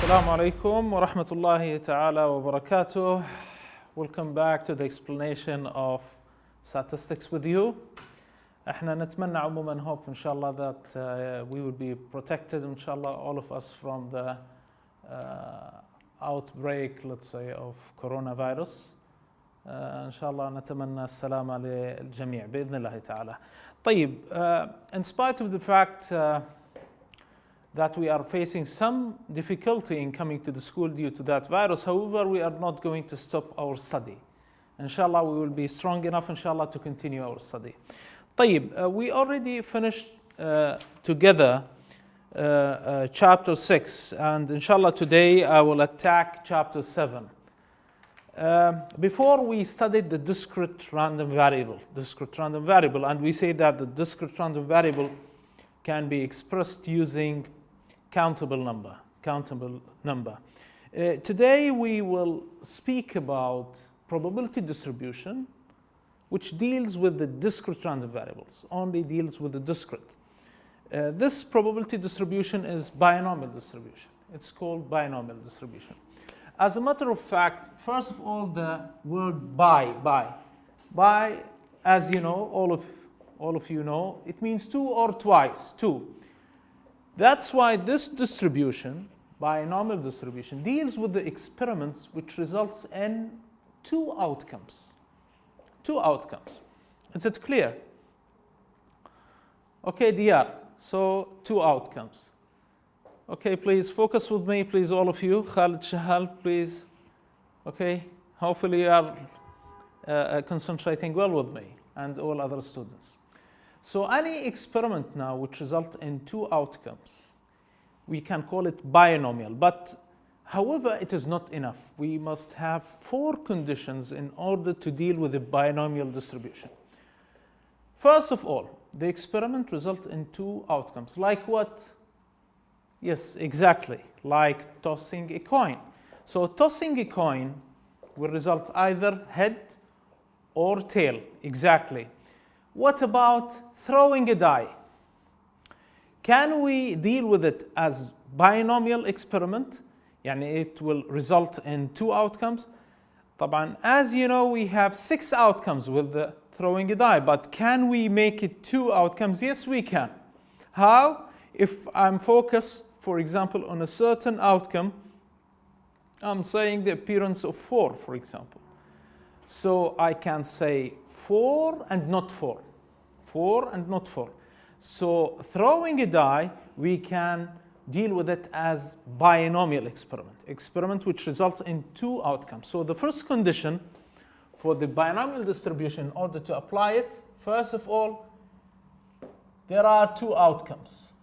السلام عليكم ورحمة الله تعالى وبركاته. Welcome back to the explanation of statistics with you. احنا نتمنى عموما hope إن شاء الله that we will be protected إن شاء الله all of us from the outbreak, let's say, of coronavirus. إن شاء الله نتمنى السلامة للجميع بإذن الله تعالى. طيب, in spite of the fact that we are facing some difficulty in coming to the school due to that virus, however, we are not going to stop our study. Inshallah, we will be strong enough, inshallah, to continue our study. طيب, we already finished together chapter 6, and inshallah today I will attack chapter 7. Before we studied the discrete random variable, and we say that the discrete random variable can be expressed using countable number. Today we will speak about probability distribution, which deals with the discrete random variables, only deals with the discrete. This probability distribution is binomial distribution. It's called binomial distribution. As a matter of fact, first of all, the word by, as you know, all of you know, it means two or twice, two. That's why this distribution, binomial distribution, deals with the experiments which results in two outcomes. Two outcomes. Is it clear? Okay, Diyar. So, two outcomes. Okay, please focus with me, please, all of you. Khalid Shahal, please. Okay, hopefully you are concentrating well with me and all other students. So any experiment now which results in two outcomes, we can call it binomial. But however, it is not enough. We must have four conditions in order to deal with the binomial distribution. First of all, the experiment results in two outcomes. Like what? Yes, exactly. Like tossing a coin. So tossing a coin will result either head or tail. Exactly. What about throwing a die? Can we deal with it as binomial experiment? يعني it will result in two outcomes. طبعا, as you know, we have 6 outcomes with the throwing a die, but can we make it 2 outcomes? Yes, we can. How? If I'm focused, for example, on a certain outcome, I'm saying the appearance of 4, for example. So I can say 4 and not 4. 4 and not 4. So throwing a die, we can deal with it as binomial experiment which results in 2 outcomes. So the first condition for the binomial distribution, in order to apply it, first of all, there are 2 outcomes.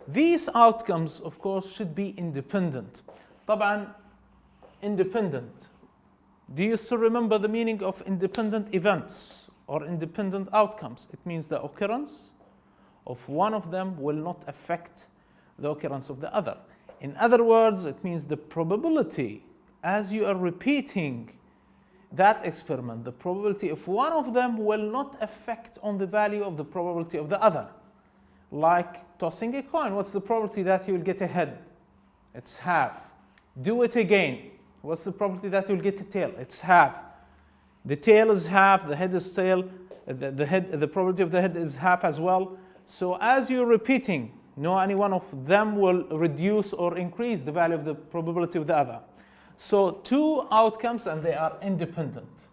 These outcomes, of course, should be independent. طبعا, independent. Do you still remember the meaning of independent events or independent outcomes? It means the occurrence of one of them will not affect the occurrence of the other. In other words, it means the probability, as you are repeating that experiment, the probability of one of them will not affect on the value of the probability of the other. Like tossing a coin, what's the probability that you will get a head? It's half. Do it again. What's the probability that you'll get a tail? It's half. The tail is half, the head is tail, the probability of the head is half as well. So as you're repeating, any one of them will reduce or increase the value of the probability of the other. So 2 outcomes and they are independent.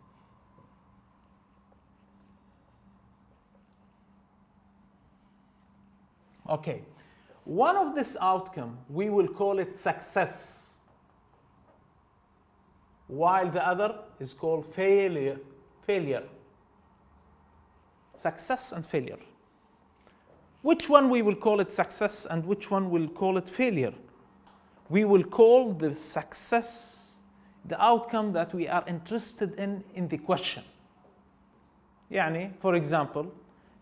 Okay, one of this outcome, we will call it success, while the other is called failure. Success and failure. Which one we will call it success and which one will call it failure? We will call the success the outcome that we are interested in the question. يعني, for example,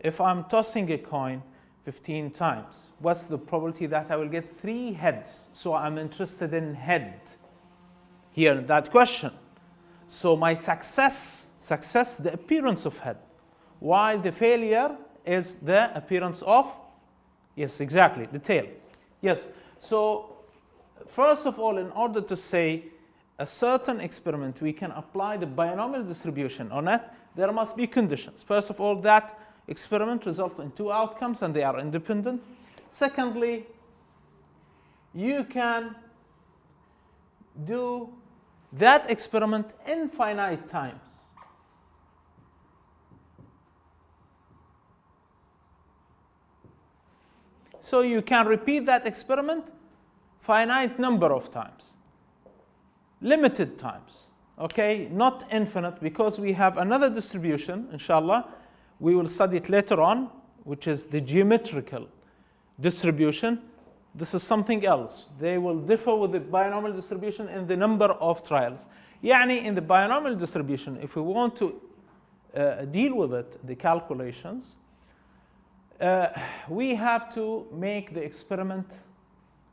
if I'm tossing a coin 15 times, what's the probability that I will get 3 heads? So I'm interested in head here in that question. So my success, the appearance of head, while the failure is the appearance of Yes, exactly, the tail. Yes, so first of all, in order to say a certain experiment, we can apply the binomial distribution on it, there must be conditions. First of all, that experiment results in two outcomes and they are independent. Secondly, you can do that experiment infinite times. So you can repeat that experiment finite number of times, limited times, okay, not infinite, because we have another distribution, inshallah, we will study it later on, which is the geometrical distribution. This is something else. They will differ with the binomial distribution in the number of trials. يعني in the binomial distribution, if we want to deal with it, the calculations, we have to make the experiment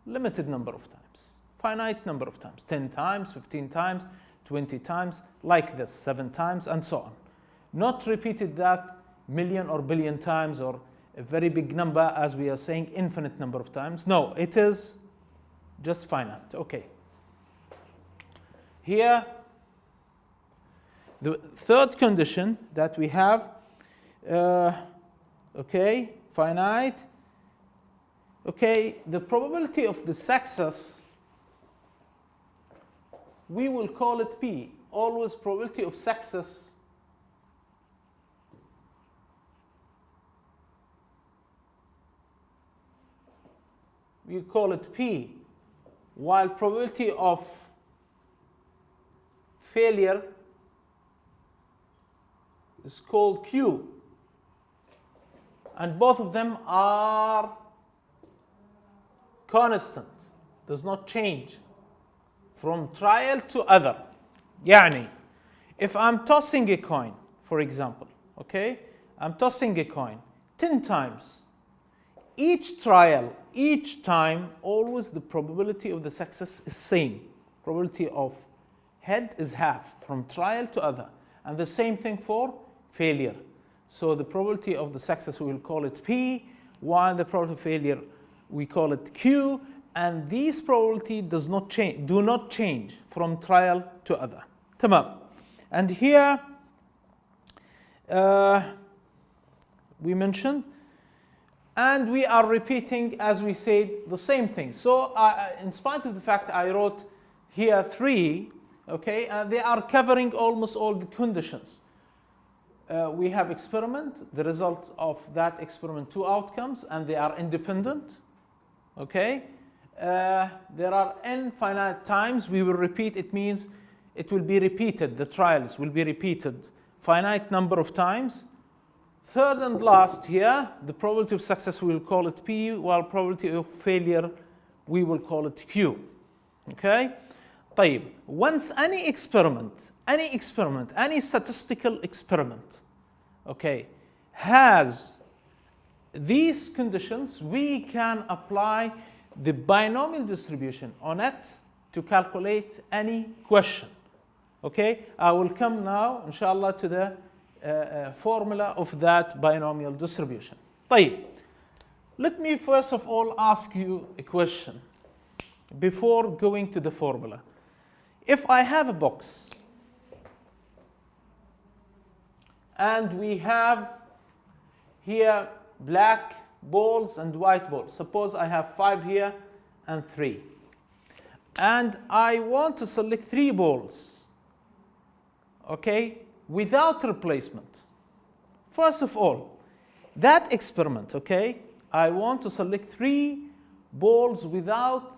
limited number of times, finite number of times, 10 times, 15 times, 20 times, like this, 7 times, and so on. Not repeated that million or billion times or a very big number, as we are saying, infinite number of times. No, it is just finite. Okay. Here, the third condition that we have, okay, finite. Okay, the probability of the success, we will call it P. Always probability of success we call it P, while probability of failure is called Q. And both of them are constant, does not change from trial to other. يعني, if I'm tossing a coin, for example, okay, I'm tossing a coin 10 times. Each trial, each time, always the probability of the success is same. Probability of head is half from trial to other. And the same thing for failure. So the probability of the success, we will call it P, while the probability of failure, we call it Q. And these probability does not change, do not change from trial to other. تمام. And here we mentioned, and we are repeating, as we said, the same thing. So in spite of the fact I wrote here 3, okay, they are covering almost all the conditions. We have experiment, the results of that experiment, 2 outcomes, and they are independent. Okay, there are infinite times we will repeat. It means it will be repeated. The trials will be repeated finite number of times. Third and last here, the probability of success, we will call it P, while probability of failure, we will call it Q. Okay? طيب, once any experiment, any statistical experiment, okay, has these conditions, we can apply the binomial distribution on it to calculate any question. Okay? I will come now, inshallah, to the formula of that binomial distribution. طيب, let me first of all ask you a question before going to the formula. If I have a box and we have here black balls and white balls, suppose I have 5 here and 3, and I want to select 3 balls, okay, without replacement. First of all, that experiment, okay, I want to select 3 balls without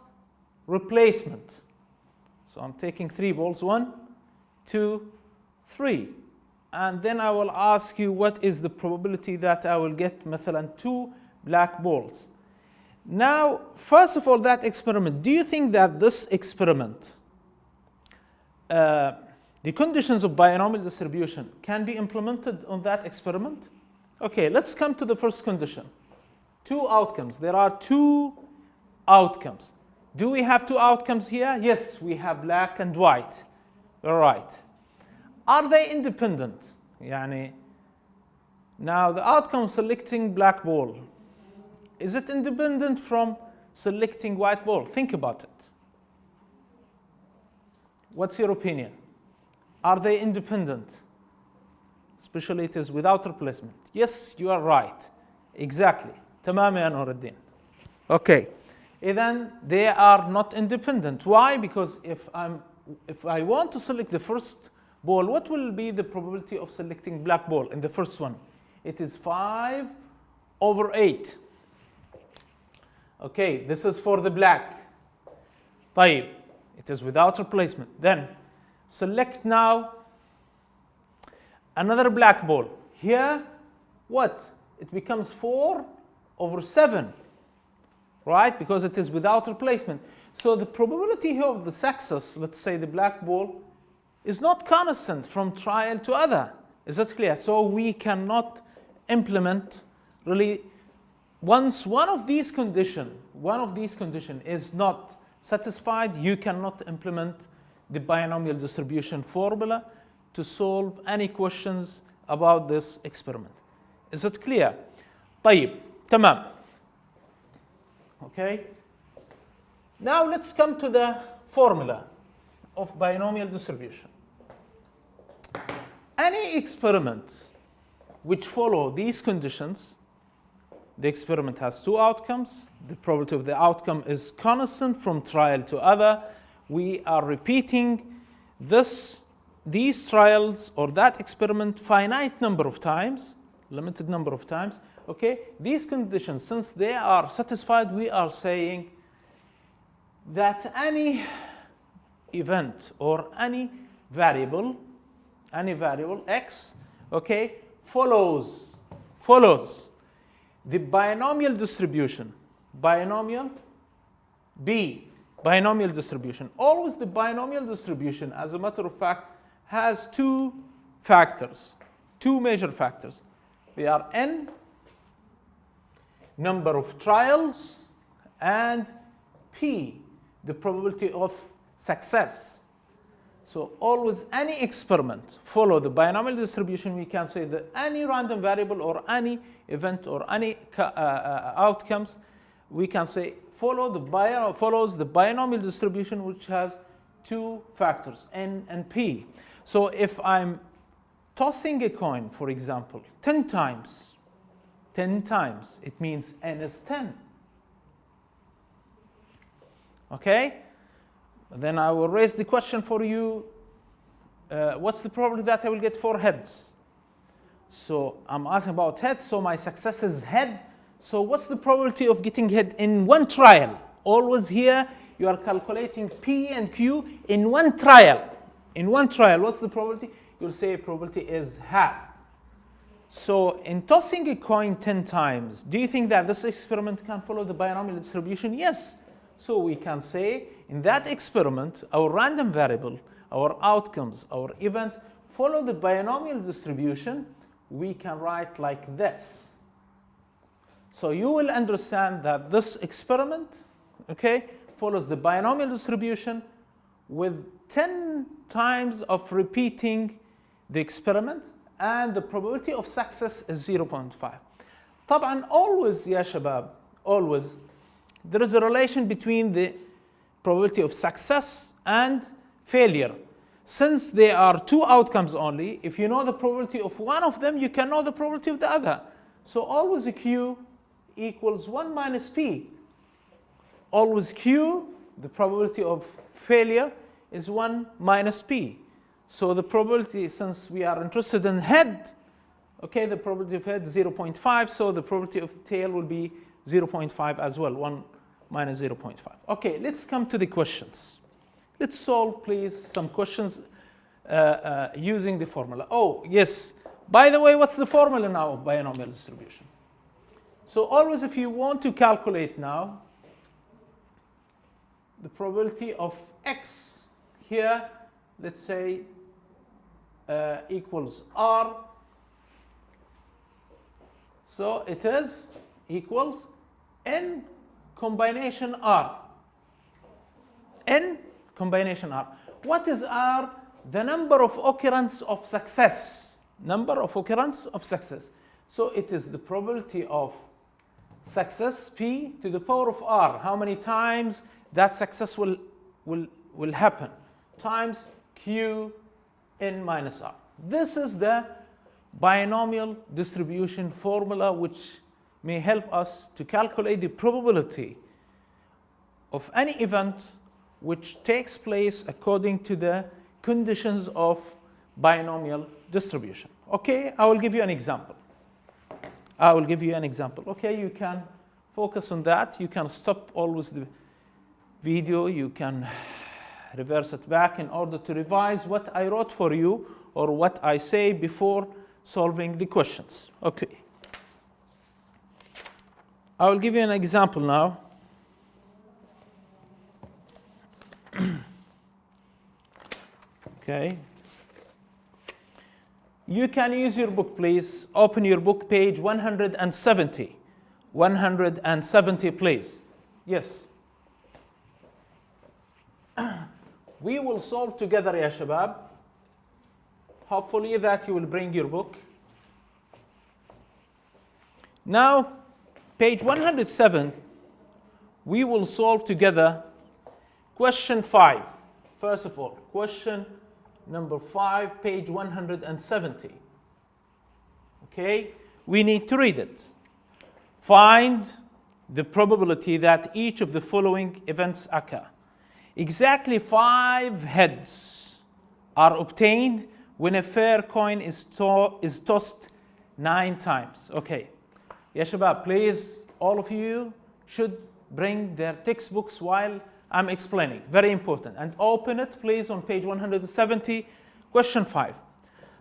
replacement. So I'm taking 3 balls, 1, 2, 3. And then I will ask you what is the probability that I will get مثلا 2 black balls. Now, first of all, that experiment, do you think that this experiment, the conditions of binomial distribution can be implemented on that experiment? Okay, let's come to the first condition. 2 outcomes. There are 2 outcomes. Do we have 2 outcomes here? Yes, we have black and white. All right. Are they independent? يعني, now the outcome of selecting black ball, Is it independent from selecting white ball? Think about it. What's your opinion? Are they independent? Especially it is without replacement. Yes, you are right. Exactly. تمام يا نور الدين. Okay. Then they are not independent. Why? Because if I want to select the first ball, what will be the probability of selecting black ball in the first one? It is 5/8. Okay, this is for the black. طيب, it is without replacement. Then select now another black ball. Here, what? It becomes 4/7, right? Because it is without replacement. So the probability here of the success, let's say the black ball, is not constant from trial to other. Is that clear? So we cannot implement really, once one of these condition is not satisfied, you cannot implement the binomial distribution formula to solve any questions about this experiment. Is it clear? طيب, تمام. Okay. Now let's come to the formula of binomial distribution. Any experiment which follow these conditions, the experiment has two outcomes. The probability of the outcome is constant from trial to other. We are repeating these trials or that experiment finite number of times, limited number of times. Okay, these conditions, since they are satisfied, we are saying that any event or any variable x, okay, follows the binomial distribution, binomial distribution. Always the binomial distribution, as a matter of fact, has two major factors. They are n, number of trials, and p, the probability of success. So always any experiment follow the binomial distribution. We can say that any random variable or any event or any outcomes, we can say follows the binomial distribution, which has two factors, n and p. So if I'm tossing a coin, for example, 10 times, it means n is 10. Okay? Then I will raise the question for you, what's the probability that I will get 4 heads? So I'm asking about head, so my success is head. So what's the probability of getting head in one trial? Always here, you are calculating P and Q in one trial. In one trial, what's the probability? You'll say probability is half. So in tossing a coin 10 times, do you think that this experiment can follow the binomial distribution? Yes. So we can say in that experiment, our random variable, our outcomes, our event follow the binomial distribution. We can write like this. So you will understand that this experiment, okay, follows the binomial distribution with 10 times of repeating the experiment, and the probability of success is 0.5. طبعا always يا شباب, always there is a relation between the probability of success and failure. Since there are two outcomes only, if you know the probability of one of them, you can know the probability of the other. So always Q equals 1 minus P. Always Q, the probability of failure, is 1 minus P. So the probability, since we are interested in head, okay, the probability of head is 0.5, so the probability of tail will be 0.5 as well, 1 minus 0.5. Okay, let's come to the questions. Let's solve, please, some questions using the formula. Oh, yes. By the way, what's the formula now of binomial distribution? So always if you want to calculate now the probability of x here, let's say equals r. So it is equals n combination r. N combination r. What is r? The number of occurrence of success. Number of occurrence of success. So it is the probability of success P to the power of R. How many times that success will happen? Times Q n minus R. This is the binomial distribution formula which may help us to calculate the probability of any event which takes place according to the conditions of binomial distribution. Okay, I will give you an example. Okay, you can focus on that. You can stop always the video. You can reverse it back in order to revise what I wrote for you or what I say before solving the questions. Okay. I will give you an example now. Okay. You can use your book, please. Open your book, page 170. 170, please. Yes. We will solve together, ya shabab. Hopefully that you will bring your book. Now, page 107, we will solve together question 5. First of all, question number 5, page 170. Okay, we need to read it. Find the probability that each of the following events occur. Exactly 5 heads are obtained when a fair coin is tossed 9 times. Okay, ya shabab, please, all of you should bring their textbooks while I'm explaining. Very important. And open it, please, on page 170, question 5.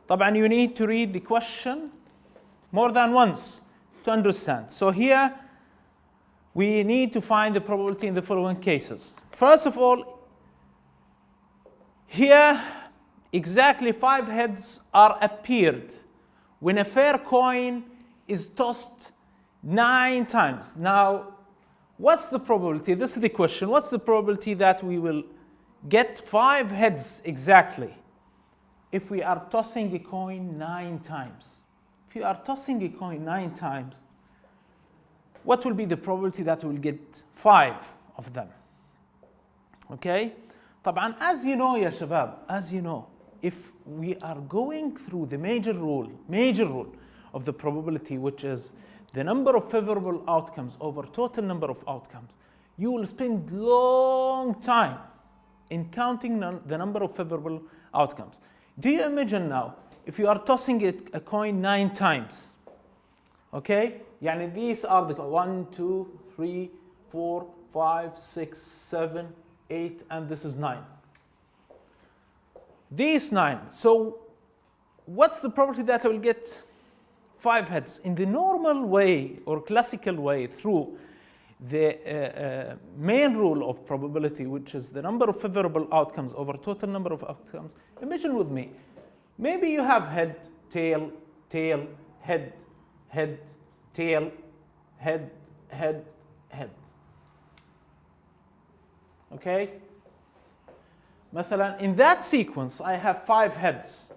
طبعا you need to read the question more than once to understand. So here, we need to find the probability in the following cases. First of all, here, exactly 5 heads are appeared when a fair coin is tossed 9 times. Now, what's the probability? This is the question. What's the probability that we will get 5 heads exactly if we are tossing a coin 9 times? If you are tossing a coin 9 times, what will be the probability that we'll get 5 of them? Okay? طبعا, as you know, ya shabab, as you know, if we are going through the major rule of the probability, which is the number of favorable outcomes over total number of outcomes, you will spend long time in counting the number of favorable outcomes. Do you imagine now, if you are tossing a coin 9 times, okay? يعني these are the 1, 2, 3, 4, 5, 6, 7, 8, and this is 9. These 9. So what's the probability that I will get 5 heads? In the normal way or classical way, through the main rule of probability, which is the number of favorable outcomes over total number of outcomes. Imagine with me, maybe you have head, tail, tail, head, head, tail, head, head, head. Okay? مثلا, in that sequence, I have 5 heads.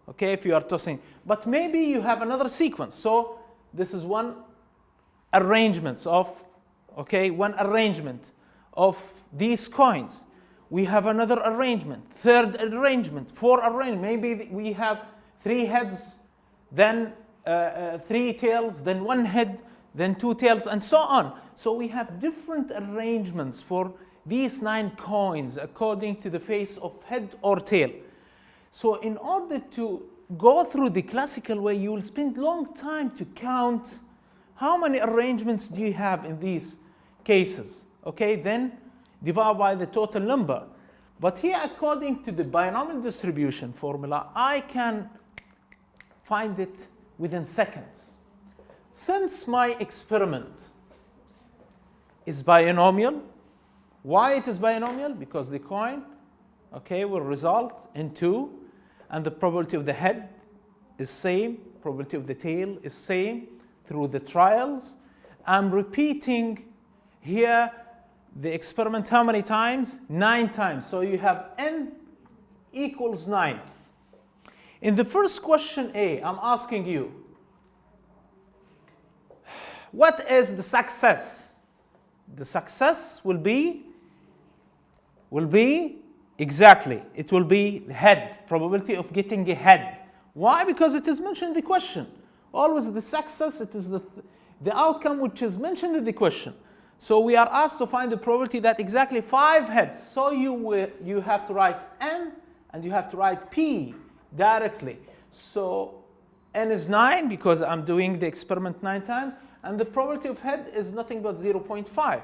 Okay, if you are tossing. But maybe you have another sequence. So this is one arrangement of these coins. We have another arrangement, third arrangement, 4 arrangement. Maybe we have 3 heads, then 3 tails, then 1 head, then 2 tails, and so on. So we have different arrangements for these 9 coins according to the face of head or tail. So in order to go through the classical way, you will spend long time to count how many arrangements do you have in these cases. Okay, then divide by the total number. But here, according to the binomial distribution formula, I can find it within seconds. Since my experiment is binomial, why it is binomial? Because the coin, okay, will result in 2, and the probability of the head is same, probability of the tail is same through the trials. I'm repeating here the experiment how many times? 9 times. So you have n equals 9. In the first question A, I'm asking you, What is the success? The success will be exactly, it will be head, probability of getting a head. Why? Because it is mentioned in the question. Always the success, it is the outcome which is mentioned in the question. So we are asked to find the probability that exactly 5 heads. So you have to write n and you have to write p directly. So n is 9 because I'm doing the experiment 9 times, and the probability of head is nothing but 0.5.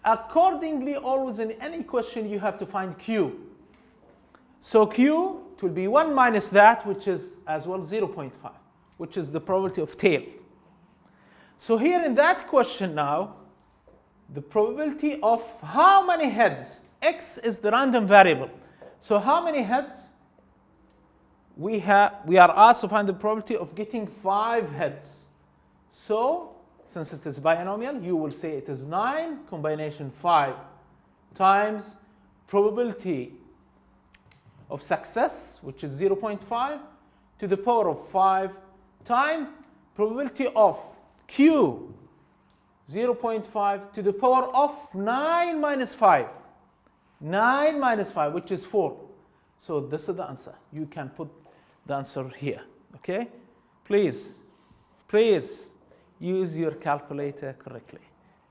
Accordingly, always in any question you have to find q. So q, it will be 1 minus that, which is as well 0.5, which is the probability of tail. So here in that question now, the probability of how many heads, x is the random variable. So how many heads? We are asked to find the probability of getting 5 heads. So since it is binomial, you will say it is 9 combination 5 times probability of success, which is 0.5, to the power of 5 times probability of q, 0.5 to the power of 9 minus 5. 9 minus 5, which is 4. So this is the answer. You can put the answer here. Okay? Please use your calculator correctly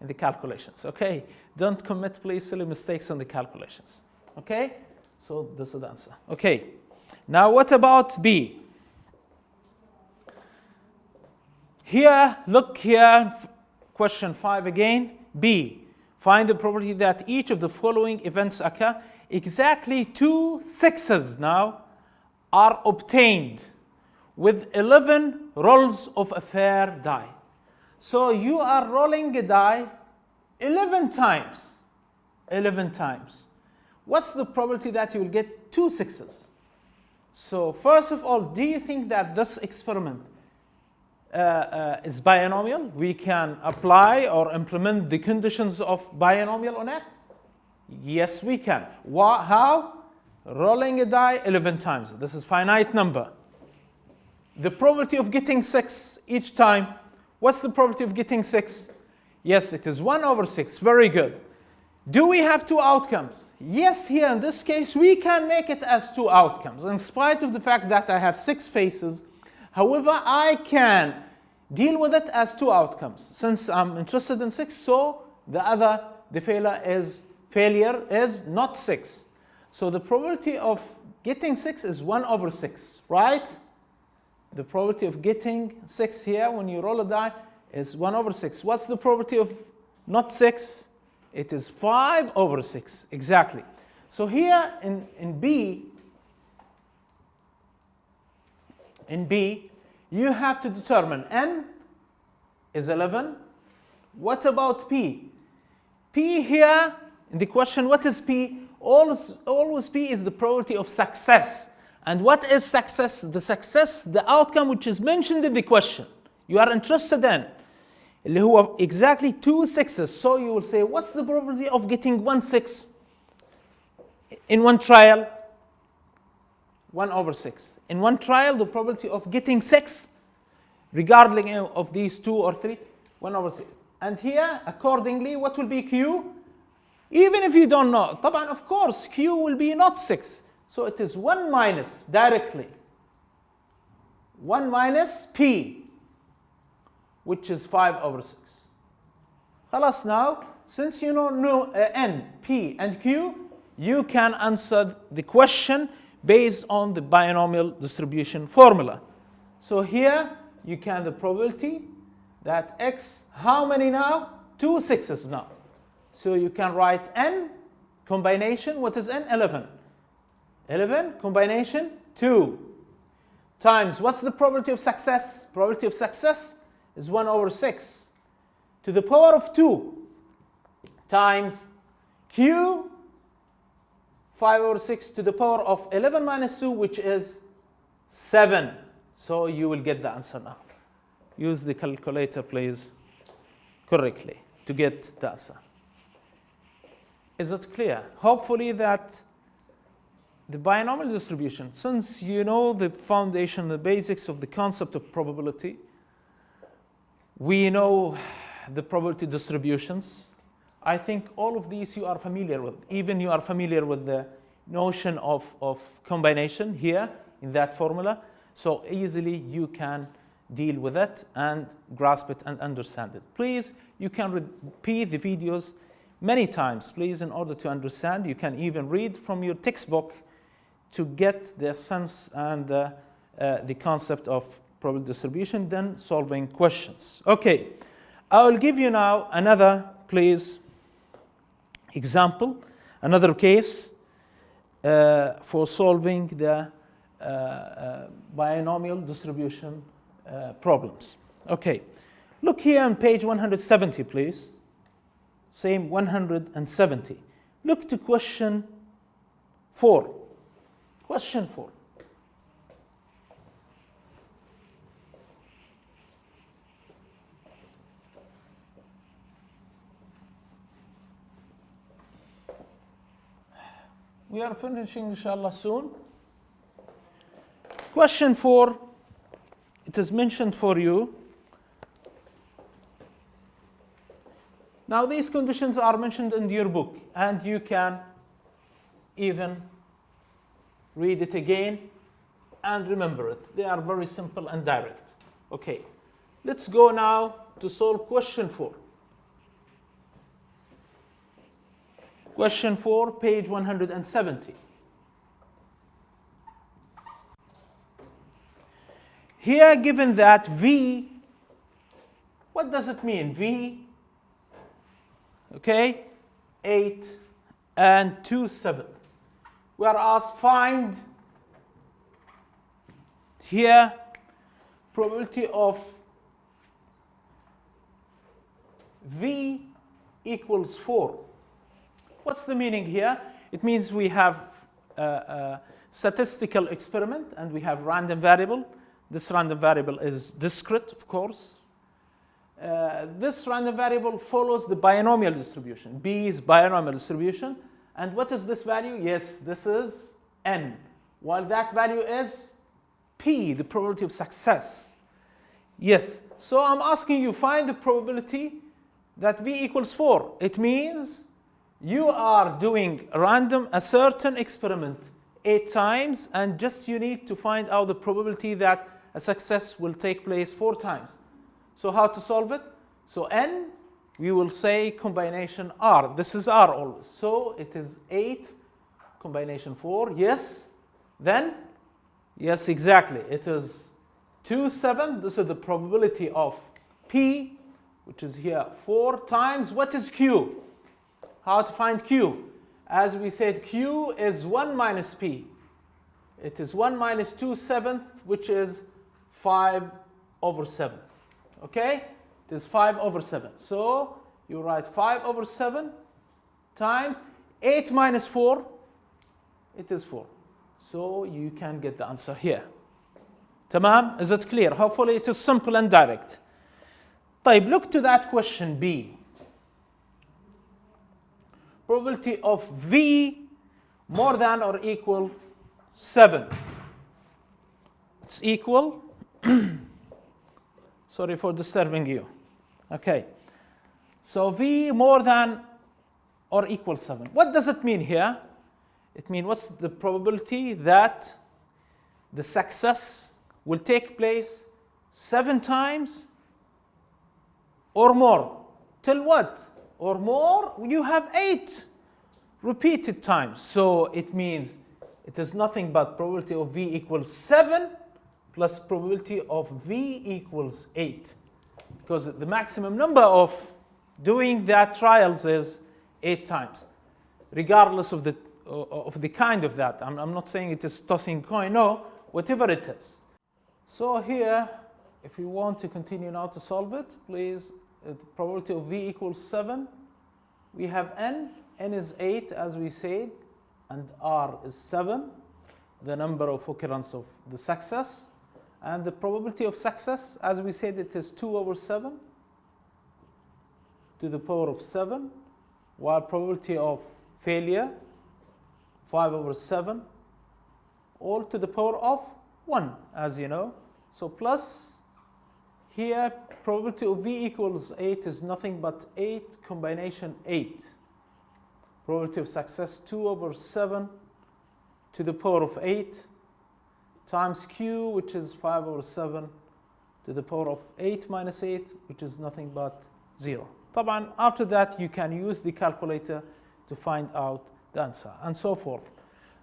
in the calculations. Okay? Don't commit, please, silly mistakes on the calculations. Okay? So this is the answer. Okay. Now what about B? Here, look here, question 5 again. B. Find the probability that each of the following events occur. Exactly 2 sixes now are obtained with 11 rolls of a fair die. So you are rolling a die 11 times. 11 times. What's the probability that you will get 2 sixes? So first of all, do you think that this experiment is binomial? We can apply or implement the conditions of binomial on it? Yes, we can. How? Rolling a die 11 times. This is finite number. The probability of getting 6 each time. What's the probability of getting 6? Yes, it is 1 over 6. Very good. Do we have 2 outcomes? Yes, here in this case, we can make it as 2 outcomes. In spite of the fact that I have 6 faces, however, I can deal with it as 2 outcomes. Since I'm interested in 6, so the failure is not 6. So the probability of getting 6 is 1 over 6, right? The probability of getting 6 here when you roll a die is 1 over 6. What's the probability of not 6? It is 5 over 6, exactly. So here in B, you have to determine n is 11. What about P? P here, in the question, what is P? Always P is the probability of success. And what is success? The success, the outcome which is mentioned in the question. You are interested in. اللي هو exactly 2 sixes. So you will say, what's the probability of getting 1 6 in one trial? 1 over 6. In one trial, the probability of getting 6, regardless of these 2 or 3, 1 over 6. And here, accordingly, what will be Q? Even if you don't know, طبعا, of course, Q will be not 6. So it is 1 minus, directly. 1 minus P, which is 5 over 6. خلاص, now, since you know N, P, and Q, you can answer the question based on the binomial distribution formula. So here, you can the probability that X, how many now? 2 sixes now. So you can write N combination, what is N? 11. 11 combination 2 times, what's the probability of success? Probability of success is 1 over 6 to the power of 2 times Q, 5 over 6 to the power of 11 minus 2, which is 7. So you will get the answer now. Use the calculator, please, correctly to get the answer. Is it clear? Hopefully that the binomial distribution, since you know the foundation, the basics of the concept of probability, We know the probability distributions. I think all of these you are familiar with. Even you are familiar with the notion of combination here in that formula. So easily you can deal with it and grasp it and understand it. Please, you can repeat the videos many times, please, in order to understand. You can even read from your textbook to get the sense and the concept of probability distribution, then solving questions. Okay, I will give you now another, please, example, another case for solving the binomial distribution problems. Okay, look here on page 170, please. Same 170. Look to question 4. Question 4. We are finishing, inshallah, soon. Question 4, it is mentioned for you. Now, these conditions are mentioned in your book, and you can even read it again and remember it. They are very simple and direct. Okay, let's go now to solve question 4. Question 4, page 170. Here, given that V, what does it mean? V, okay, 8 and 2/7. We are asked find here probability of V equals 4. What's the meaning here? It means we have a statistical experiment and we have random variable. This random variable is discrete, of course. This random variable follows the binomial distribution. B is binomial distribution. And what is this value? Yes, this is N. While that value is P, the probability of success. Yes, so I'm asking you find the probability that V equals 4. It means you are doing a certain experiment 8 times, and just you need to find out the probability that a success will take place 4 times. So how to solve it? So N, we will say combination R. This is R always. So it is 8 combination 4. Yes. Then, yes, exactly. It is 2/7. This is the probability of P, which is here 4 times. What is Q? How to find Q? As we said, Q is 1 minus P. It is 1 minus 2/7, which is 5/7. Okay? It is 5/7. So you write 5/7 times 8 minus 4. It is 4. So you can get the answer here. Tamam? Is it clear? Hopefully it is simple and direct. طيب, look to that question B. Probability of V more than or equal 7. It's equal. Sorry for disturbing you. Okay. So V more than or equal 7. What does it mean here? It means what's the probability that the success will take place 7 times or more? Till what? Or more? You have 8 repeated times. So it means it is nothing but probability of V equals 7 plus probability of V equals 8. Because the maximum number of doing that trials is 8 times. Regardless of the kind of that. I'm not saying it is tossing coin. No, whatever it is. So here, if you want to continue now to solve it, please, the probability of V equals 7. We have N. N is 8, as we said, and R is 7, the number of occurrence of the success. And the probability of success, as we said, it is 2/7 to the power of 7, while probability of failure, 5/7, all to the power of 1, as you know. So plus Here, probability of V equals 8 is nothing but 8 combination 8. Probability of success 2 over 7 to the power of 8 times Q, which is 5 over 7 to the power of 8 minus 8, which is nothing but 0. طبعا, after that, you can use the calculator to find out the answer, and so forth.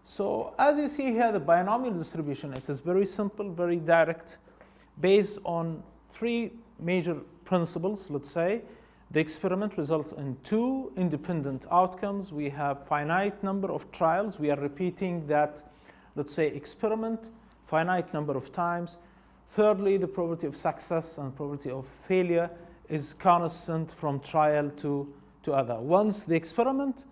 So, as you see here, the binomial distribution, it is very simple, very direct, based on 3 major principles. Let's say the experiment results in 2 independent outcomes. We have finite number of trials. We are repeating that, let's say, experiment finite number of times. Thirdly, the probability of success and probability of failure is constant from trial to other. Once the experiment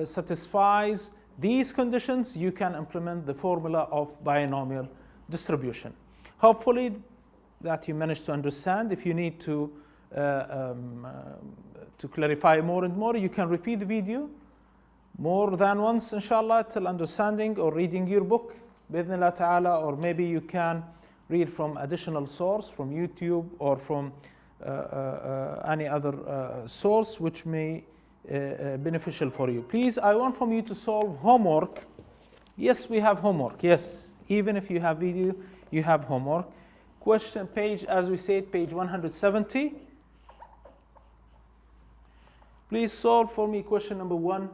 satisfies these conditions, you can implement the formula of binomial distribution. Hopefully that you managed to understand. If you need to clarify more and more, you can repeat the video more than once, inshallah, till understanding or reading your book, بإذن ta'ala, or maybe you can read from additional source, from YouTube or from any other source which may beneficial for you. Please, I want from you to solve homework. Yes, we have homework. Yes, even if you have video, you have homework. Question page, as we said, page 170. Please solve for me question number 1,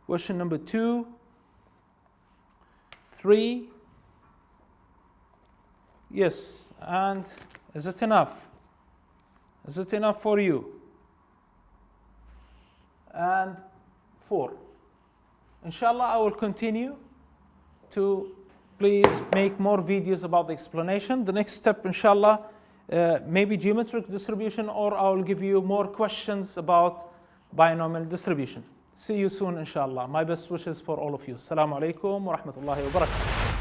question number 2, 3. Yes, and is it enough? Is it enough for you? And 4. Inshallah, I will continue to please make more videos about the explanation. The next step, inshallah, maybe geometric distribution, or I will give you more questions about binomial distribution. See you soon, inshallah. My best wishes for all of you. Assalamu alaikum wa rahmatullahi wa barakatuh.